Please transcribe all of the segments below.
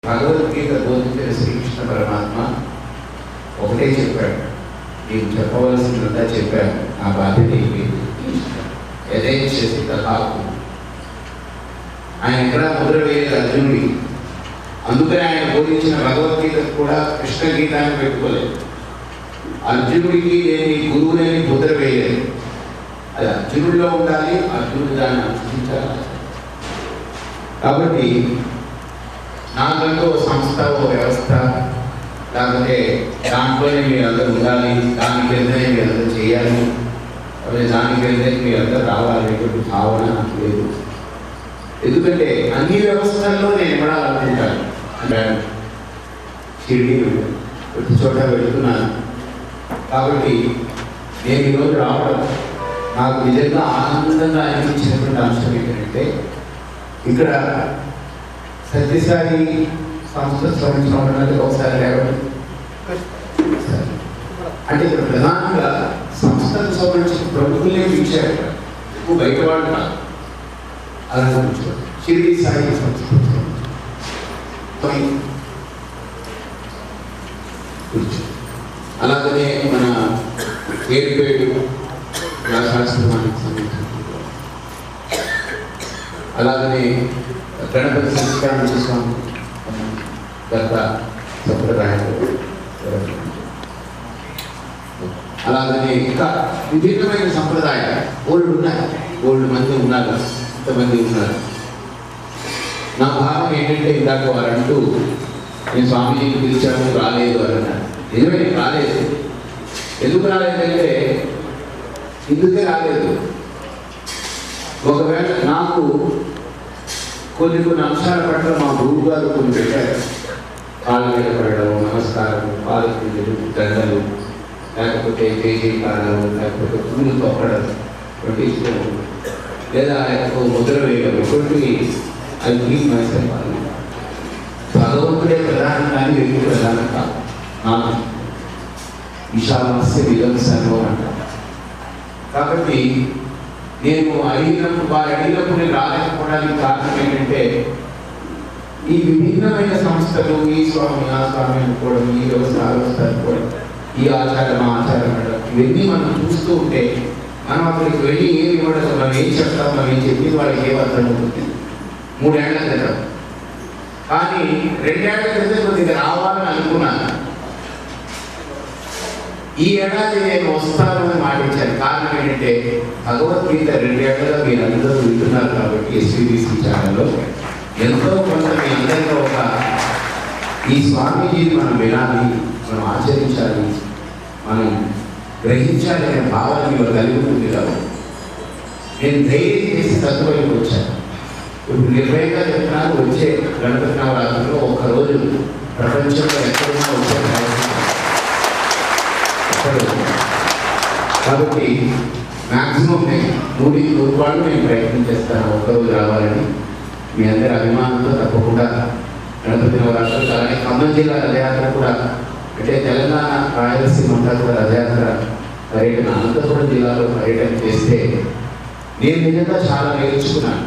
భగవద్గీత బోధించిన శ్రీకృష్ణ పరమాత్మ ఒకటే చెప్పాడు, నేను చెప్పవలసిందంతా చెప్పాను, నా బాధ్యత యథేచ్ఛసి తథాకు. ఆయన ఎక్కడా ముద్ర వేయలేదు అర్జునుడి. అందుకని ఆయన బోధించిన భగవద్గీత కూడా కృష్ణ గీత అని పెట్టుకోలేదు. అర్జునుడికి నేను గురువుని ముద్ర వేయలేదు. అది అర్జునుడిలో ఉండాలి, అర్జునుడు దాన్ని అనుసరించాలి. కాబట్టి నాకంటూ సంస్థ, ఓ వ్యవస్థ, లేకపోతే దాంట్లోనే మీరు అందరూ ఉండాలి, దానికి వెళ్తేనే మీరు అందరూ చేయాలి, అదే దానికి వెళ్తే మీరు అందరూ రావాలి అనేటువంటి భావన నాకు లేదు. ఎందుకంటే అన్ని వ్యవస్థల్లో నేను ఇవ్వాలనుకుంటాను. షిరిడి ప్రతి చోట వెళుతున్నాను. కాబట్టి నేను ఈరోజు రావడం నాకు నిజంగా ఆనందంగా అనిపించినటువంటి అంశం ఏంటంటే, ఇక్కడ సత్యసాయి సంస్థ శ్రమించడం ఒకసారి లేవడం అంటే ఇక్కడ ప్రధానంగా సంస్థకు సంబంధించిన ప్రముఖులే పిలిచారు, ఎక్కువ బయట వాళ్ళు కాదు. అలా షిరిడి సాయి సంస్థ అలాగనే మన ఏర్పేడు వ్యాసాశ్రమానికి సంబంధించిన, అలాగనే గణపతి సంస్కరణ స్వామి గత సంప్రదాయాలు, అలాగనే ఇంకా విభిన్నమైన సంప్రదాయాలు ఓల్డ్ మంది ఉన్నారు, ఇంతమంది ఉన్నారు. నా భావం ఏంటంటే, ఇందాక వారంటూ నేను స్వామీజీని పిలిచాను రాలేదు అని అన్నారు. నిజమే రాలేదు. ఎందుకు రాలేదంటే ఇందుకే రాలేదు. ఒకవేళ నాకు కొన్ని అంశాల పట్ల మా గురువు గారు కొన్ని పెట్టారు. కాళ్ళ మీద పడడం, నమస్కారం, పాలకులు, దండలు, లేకపోతే జయజయకారాలు, లేకపోతే పూలు తొక్కడం, లేదా ముద్ర వేయడం, ఇటువంటివి అది మైసూరు భగవంతుడే ప్రధానం కానీ వ్యక్తి ప్రధానం కాదు. నాకు విశాలస్య విలంసను అంటారు. కాబట్టి నేను అడిగినప్పుడు నేను రాలేకపోవడానికి కారణం ఏంటంటే, ఈ విభిన్నమైన సంస్థలు, ఈ స్వామి ఆ స్వామి అనుకోవడం, ఈ వ్యవస్థ ఆ వ్యవస్థ అనుకోవడం, ఈ ఆచారం ఆ ఆచారం అనడం, ఇవన్నీ మనం చూస్తూ ఉంటే మనం అక్కడికి వెళ్ళి ఏమి ఇవ్వడం, మనం ఏం చెప్తాం, మనం ఏం చెప్పి వాళ్ళకి ఏం అర్థం అవుతుంది. 3 ఏళ్ల క్రితం, కానీ 2 ఏళ్ల క్రితం కొద్దిగా రావాలని అనుకున్నాను. ఈ ఏడాది నేను వస్తానని మాటించాను. కారణం ఏంటంటే, భగవద్గీత 2 ఏళ్లుగా మీరు అందరూ వింటున్నారు కాబట్టి ఎస్వీబీసీ ఛానల్లో ఎంతో కొంత మీ అందరిలో ఒక ఈ స్వామీజీని మనం వినాలి, మనం ఆచరించాలి, మనం గ్రహించాలి అనే భావన మీరు కలిగి ఉంటుంది కాబట్టి నేను ధైర్యం చేసి తత్వకి వచ్చాను. ఇప్పుడు నిర్భయంగా చెప్తున్నాను, వచ్చే గణపతి నవరాత్రిలో ఒక్కరోజు ప్రపంచంలో ఎక్కడున్నా వచ్చే కాబట్టి మ్యాక్సిమం నేను 100 రూపాయలు నేను ప్రయత్నం చేస్తాను ఒక్కరోజు రావాలని. మీ అందరి అభిమానంతో తప్పకుండా గణపతి నవరాత్రులు, అలాగే ఖమ్మం జిల్లా రథయాత్ర కూడా, అంటే తెలంగాణ రాయలసీమ అంతా కూడా రథయాత్ర పర్యటన, అనంతపురం జిల్లాలో పర్యటన చేస్తే నేను నిజంగా చాలా నేర్చుకున్నాను.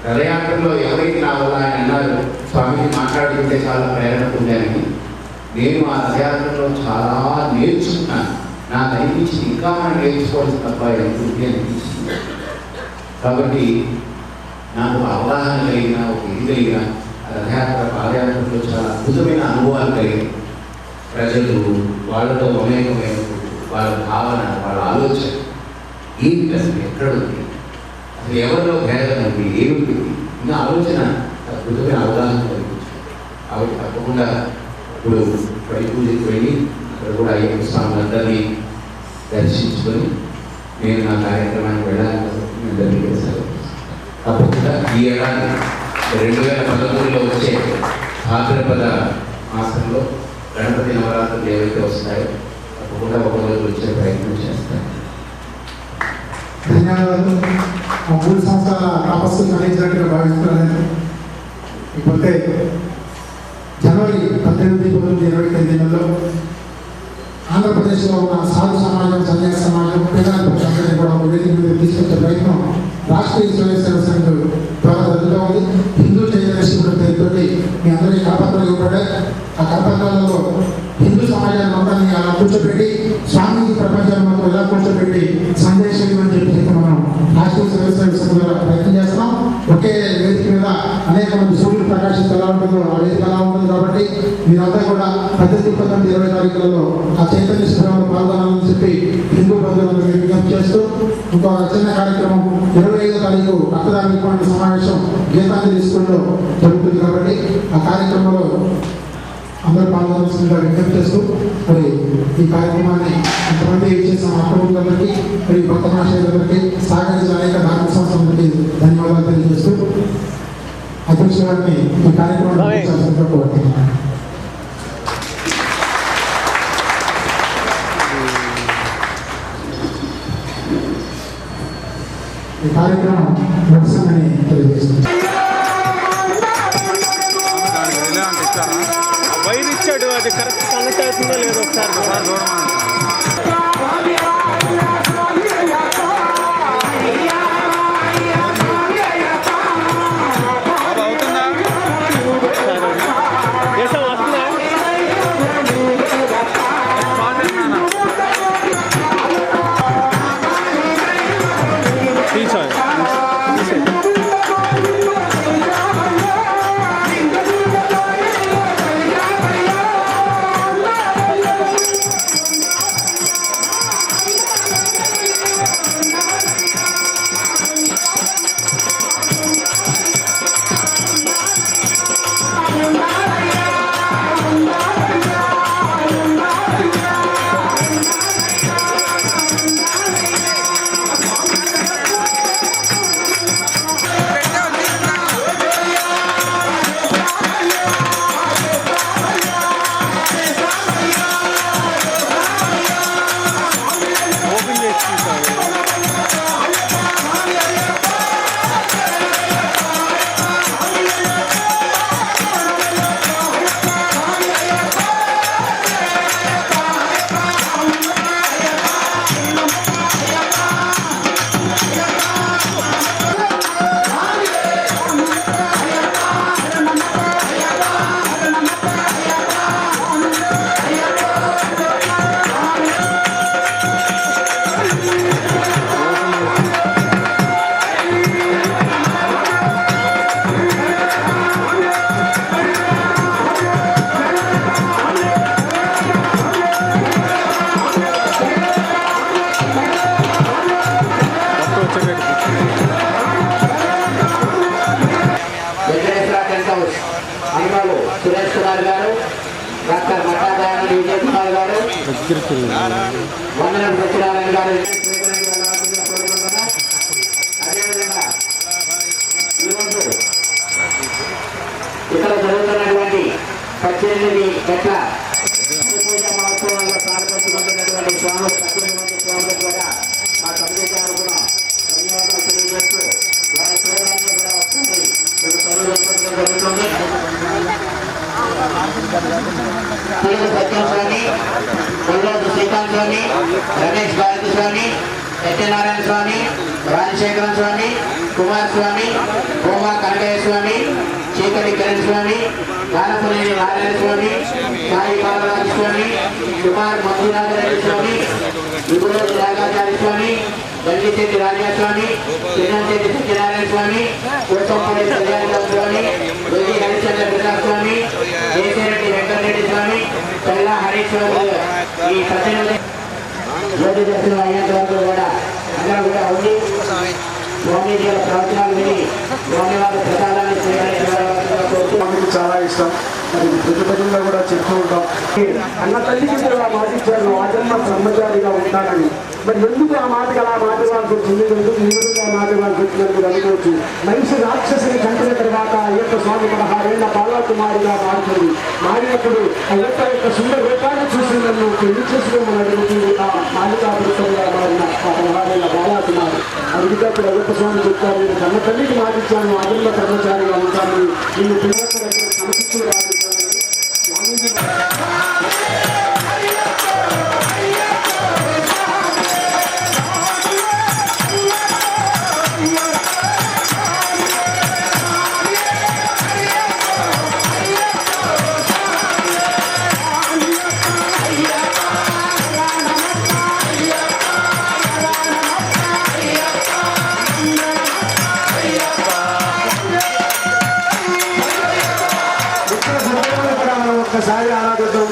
రథయాత్రలో ఎవరికి నా వల్ల ఆయన అన్నారు, స్వామిని మాట్లాడుతుంటే చాలా ప్రేరణ పొందానని. నేను ఆ రథయాత్రలో చాలా నేర్చుకున్నాను. నాకు అనిపించింది ఇంకా మనం నేర్చుకోవాల్సి తప్ప ఎంత అనిపించింది. కాబట్టి నాకు అవగాహన కలిగిన, ఒక ఇది కలిగిన రథయాత్ర పాదయాత్రలో చాలా అద్భుతమైన అనుభవాలు కలిగాయి. ప్రజలు వాళ్ళతో మమేకమైన వాళ్ళ భావన, వాళ్ళ ఆలోచన ఏంటి, అసలు ఎక్కడుంది, అసలు ఎవరిలో భేదం ఉంది, ఏమిటి, ఇంకా ఆలోచన అద్భుతమైన అవగాహన కలిగించింది. కాబట్టి తప్పకుండా ఇప్పుడు పడి పూజకి వెళ్ళి అక్కడ కూడా అయ్యప్ప స్వాములందరినీ దర్శించుకొని నేను నా కార్యక్రమానికి వెళ్ళాలని చేశాను. తప్పకుండా ఈ ఏడాది 2013లో వచ్చే భాద్రపద మాసంలో గణపతి నవరాత్రులు ఏవైతే వస్తాయో తప్పకుండా ఒకరోజు వచ్చే ప్రయత్నం చేస్తాను. ధన్యవాదాలు. 3 సంవత్సరాల తపస్సు ఫలించినట్టుగా భావిస్తున్నాను. ఇకపోతే జనవరి 18, 19, 20 తేదీలలో ఆంధ్రప్రదేశ్లో ఉన్న సాధు సమాజం, సన్యాస సమాజం, పేదల పక్షాన్ని కూడా వేదిక మీద తీసుకొచ్చే ప్రయత్నం రాష్ట్రీయ స్వయం సేవక సంఘం ద్వారా జరుగుతూ ఉంది. హిందూ చైతన్య పేరుతో మీ అందరినీ కాపాడుతూ ఇవ్వబడ్డాయి. ఆ కరపత్రాలలో హిందూ సమాజాన్ని మొత్తాన్ని అలా కూర్చోబెట్టి స్వామీజీ ప్రపంచాన్ని మొత్తం ఇలా కూర్చోబెట్టి సందేశం ఇవ్వని చెప్పి మనం రాష్ట్రీయ వ్యవసాయ విషయం ద్వారా ప్రయత్నం చేస్తున్నాం. ఒకే వేదిక మీద అనేక మంది సూర్యులు ప్రకాశిస్తే ఎలా ఉంటుందో ఆ వేదిక ఎలా ఉంటుంది. కాబట్టి మీరంతా కూడా 18, 19, 20 తారీఖులలో ఆ చైతన్య శిబిరంలో పాల్గొనాలని చెప్పి హిందూ బంధువులను విజ్ఞప్తి చేస్తూ ఇంకో చిన్న కార్యక్రమం 25వ తారీఖు రక్తదాన సమావేశం గీతాంజలి స్కూల్లో జరుగుతుంది. కాబట్టి ఆ కార్యక్రమంలో అందరూ పాల్గొనాల్సిందిగా విజ్ఞప్తి చేస్తూ మరి ఈ కార్యక్రమాన్ని ఇంతమంది చేసిన ఆక్రమణలకి మరియు భక్త మహాశయులకి సహకరించిన అనేక ధార్మిక సంస్థలకి ధన్యవాదాలు తెలియజేస్తూ అధ్యక్షుల గారిని ఈ కార్యక్రమాన్ని కోరుతున్నాను. ఈ కార్యక్రమం ముగిసిందని తెలియజేస్తుంది. వైర్ ఇచ్చాడు, అది కరెక్ట్ కనెక్ట్ అవుతుందో లేదో ఒకసారి అవుతుందా దేశం వస్తుందా తీసాడు. అన్నలు సురేష్ కుమార్ గారు, డాక్టర్ మట్టాదాయన విజయ్ కుమార్ గారు, వందనం సత్యనారాయణ గారు అదేవిధంగా ఈరోజు ఇక్కడ జరుగుతున్నటువంటి 18 గంటల పూజ మహోత్సవంలో పాల్గొంటున్నటువంటి స్వాములు 18 మంది స్వాములు కూడా మా కమిటీ తరఫున ధన్యవాదాలు తెలియజేస్తూ వారి సేవలన్నీ కూడా వస్తుంది. జరుగుతుంది. సత్యం స్వామి, కొల్లోజు శ్రీకాంత్ స్వామి, రమేష్ భారతి స్వామి, సత్యనారాయణ స్వామి, రాజశేఖరన్ స్వామి, కుమార్ స్వామి, గోమా కనకయ్య స్వామి, చీకటి కిరణ్ స్వామి, కానపల్లి నారాయణ స్వామి, సాయి బాలరాజు స్వామి, కుమార్ మంజునాథరెడ్డి స్వామి, విపులోజు రాఘాచార్య స్వామి, గల్లిచెట్టి రాజస్వామి, చిన్నంచెట్టి సత్యనారాయణ స్వామి, కోటంపల్లి కళ్యాణరావు స్వామి, వెల్లి హరిచంద్ర ప్రసాద్ స్వామి, దేశరెడ్డి వెంకటరెడ్డి స్వామి, తెల్లా హరీశ్వరు ఈ 18 జ్యోతి దర్శనం అయ్యేంత వరకు కూడా అందరూ కూడా ఉండి స్వామీజీ ప్రవచనాలు విని స్వామి వారి ప్రసాదాన్ని స్వీకరించడానికి చాలా ఇష్టం. మరి ప్రతిపదంగా కూడా చెప్తూ ఉంటాం, అన్న తల్లికి ఇలా మాటిచ్చారు ఆ జన్మ బ్రహ్మచారిగా ఉంటానని. మరి ఎందుకు ఆ మాటకి అలా మాట్లాడాల్సి వచ్చింది, ఎందుకు ఈ విధంగా మాట్లాడాల్సి వచ్చిందని మీరు అనుకోవచ్చు. మనిషి రాక్షసుని చంపిన తర్వాత అయ్యప్ప స్వామి 16 ఏళ్ల బాలకుమారిగా మారుతుంది. మారినప్పుడు అయ్యప్ప యొక్క సుందర రూపాన్ని చూసి నన్ను పెళ్లి చేసుకోమని అడుగుతుంది ఆ మాలికాపురుషంగా మారిన ఆ 16 ఏళ్ల బాలకుమారి. అడిగినప్పుడు అయ్యప్ప స్వామి చెప్తారు, నేను కన్న తల్లికి మాటిచ్చాను ఆ జన్మ బ్రహ్మచారిగా ఉంటానని, నిన్ను పిల్లల సమస్యలు రాదు. కూడా మనం ఒక్కసారి ఆరాధిద్దాం.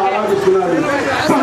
ఆరాధిస్తున్నారు.